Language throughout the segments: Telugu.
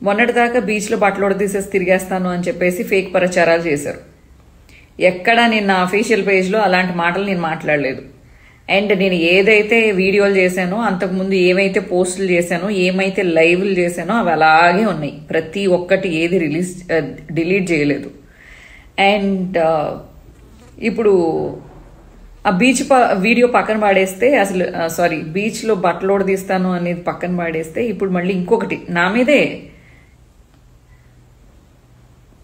మొన్నటిదాకా బీచ్లో బట్టలు తీసేసి తిరిగేస్తాను అని చెప్పేసి ఫేక్ ప్రచారాలు చేశారు. ఎక్కడా నేను నా అఫీషియల్ పేజ్లో అలాంటి మాటలు నేను మాట్లాడలేదు. అండ్ నేను ఏదైతే వీడియోలు చేశానో, అంతకుముందు ఏమైతే పోస్టులు చేశానో, ఏమైతే లైవ్లు చేశానో అవి అలాగే ఉన్నాయి. ప్రతి ఒక్కటి ఏది డిలీట్ చేయలేదు. అండ్ ఇప్పుడు ఆ బీచ్ వీడియో పక్కన పాడేస్తే, అసలు సారీ, బీచ్లో బట్టలు తీస్తాను అనేది పక్కన పాడేస్తే, ఇప్పుడు మళ్ళీ ఇంకొకటి నా మీదే.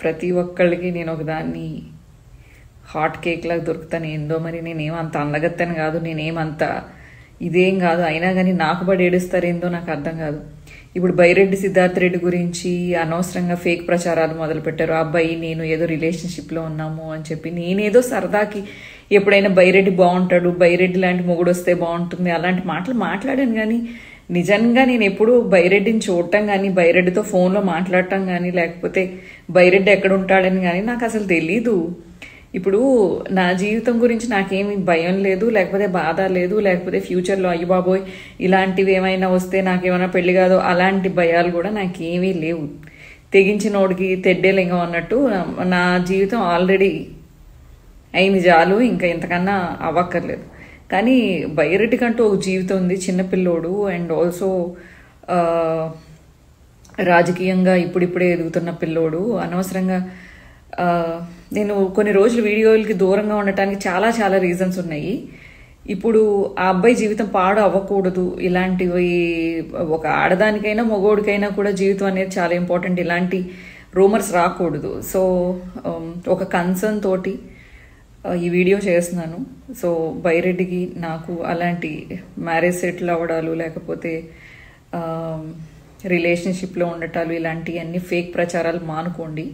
ప్రతి ఒక్కళ్ళకి నేను ఒకదాన్ని హాట్ కేక్ లాగా దొరుకుతాను. ఏందో మరి నేనేమంత అందగత్తని కాదు, నేనేమంత ఇదేం కాదు. అయినా కానీ నాకు పడి ఏడుస్తారేందో నాకు అర్థం కాదు. ఇప్పుడు బైరెడ్డి సిద్ధార్థ్ రెడ్డి గురించి అనవసరంగా ఫేక్ ప్రచారాలు మొదలుపెట్టారు. ఆ అబ్బాయి నేను ఏదో రిలేషన్షిప్లో ఉన్నాము అని చెప్పి, నేనేదో సరదాకి ఎప్పుడైనా బైరెడ్డి బాగుంటాడు, బైరెడ్డి లాంటి మొగుడు వస్తే బాగుంటుంది అలాంటి మాటలు మాట్లాడాను. కానీ నిజంగా నేను ఎప్పుడు బైరెడ్డిని చూడటం కానీ, బైరెడ్డితో ఫోన్లో మాట్లాడటం కానీ, లేకపోతే బైరెడ్డి ఎక్కడ ఉంటాడని కానీ నాకు అసలు తెలీదు. ఇప్పుడు నా జీవితం గురించి నాకేమీ భయం లేదు, లేకపోతే బాధ లేదు, లేకపోతే ఫ్యూచర్లో అయ్య బాబోయ్ ఇలాంటివి ఏమైనా వస్తే నాకేమైనా పెళ్లి కాదో అలాంటి భయాలు కూడా నాకేమీ లేవు. తెగించినోడికి తెడ్డేలింగం అన్నట్టు నా జీవితం ఆల్రెడీ అయింది చాలు, ఇంకా ఇంతకన్నా అవ్వక్కర్లేదు. కానీ బైరెడ్డి కంటూ ఒక జీవితం ఉంది, చిన్నపిల్లోడు. అండ్ ఆల్సో రాజకీయంగా ఇప్పుడిప్పుడే ఎదుగుతున్న పిల్లోడు. అనవసరంగా నేను కొన్ని రోజులు వీడియోలకి దూరంగా ఉండటానికి చాలా చాలా రీజన్స్ ఉన్నాయి. ఇప్పుడు ఆ అబ్బాయి జీవితం పాడు అవ్వకూడదు. ఇలాంటివి ఒక ఆడదానికైనా మగోడికైనా కూడా జీవితం అనేది చాలా ఇంపార్టెంట్. ఇలాంటి రూమర్స్ రాకూడదు. సో ఒక కన్సర్న్ తోటి ఈ వీడియో చేస్తున్నాను. సో బైరెడ్డికి నాకు అలాంటి మ్యారేజ్ సెటిల్ అవ్వడాలు, లేకపోతే రిలేషన్షిప్లో ఉండటాలు, ఇలాంటివన్నీ ఫేక్ ప్రచారాలు మానుకోండి.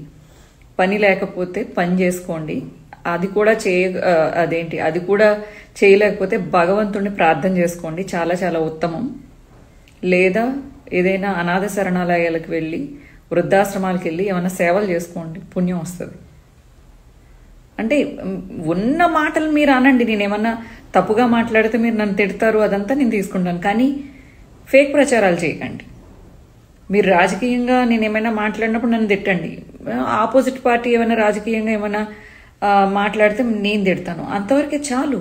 పని లేకపోతే పని చేసుకోండి. అది కూడా అది కూడా చేయలేకపోతే భగవంతుడిని ప్రార్థన చేసుకోండి, చాలా చాలా ఉత్తమం. లేదా ఏదైనా అనాథ శరణాలయాలకు వెళ్ళి, వృద్ధాశ్రమాలకు వెళ్ళి ఏమైనా సేవలు చేసుకోండి, పుణ్యం వస్తుంది. అంటే ఉన్న మాటలు మీరు అనండి. నేనేమన్నా తప్పుగా మాట్లాడితే మీరు నన్ను తిడతారు, అదంతా నేను తీసుకుంటాను. కానీ ఫేక్ ప్రచారాలు చేయకండి. మీరు రాజకీయంగా నేను ఏమైనా మాట్లాడినప్పుడు నన్ను తిట్టండి. ఆపోజిట్ పార్టీ ఏమైనా రాజకీయంగా ఏమైనా మాట్లాడితే నేను తిడతాను. అంతవరకే చాలు.